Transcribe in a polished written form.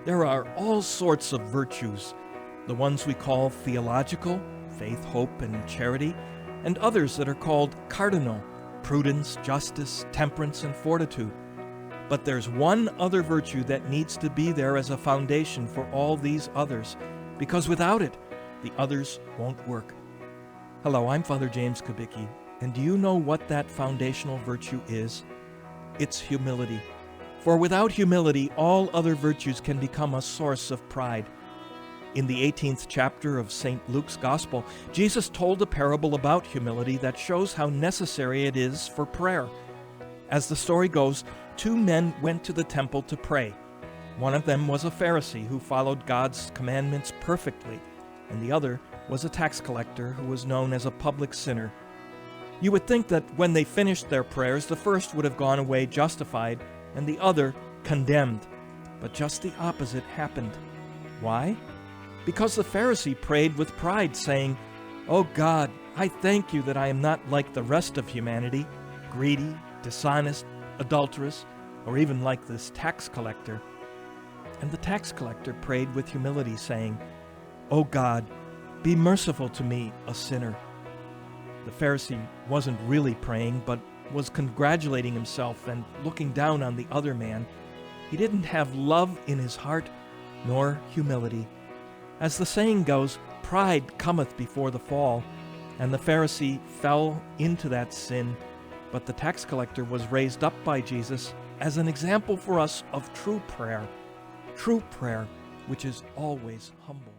There are all sorts of virtues, the ones we call theological, faith, hope, and charity, and others that are called cardinal, prudence, justice, temperance, and fortitude. But there's one other virtue that needs to be there as a foundation for all these others, because without it, the others won't work. Hello, I'm Father James Kubicki, and do you know what that foundational virtue is? It's humility. For without humility, all other virtues can become a source of pride. In the 18th chapter of St. Luke's Gospel, Jesus told a parable about humility that shows how necessary it is for prayer. As the story goes, two men went to the temple to pray. One of them was a Pharisee who followed God's commandments perfectly, and the other was a tax collector who was known as a public sinner. You would think that when they finished their prayers, the first would have gone away justified, and the other condemned. But just the opposite happened. Why? Because the Pharisee prayed with pride, saying, "Oh God, I thank you that I am not like the rest of humanity, greedy, dishonest, adulterous, or even like this tax collector." And the tax collector prayed with humility, saying, "Oh God, be merciful to me, a sinner." The Pharisee wasn't really praying, but was congratulating himself and looking down on the other man. He didn't have love in his heart, nor humility. As the saying goes, pride cometh before the fall, and the Pharisee fell into that sin, but the tax collector was raised up by Jesus as an example for us of true prayer, which is always humble.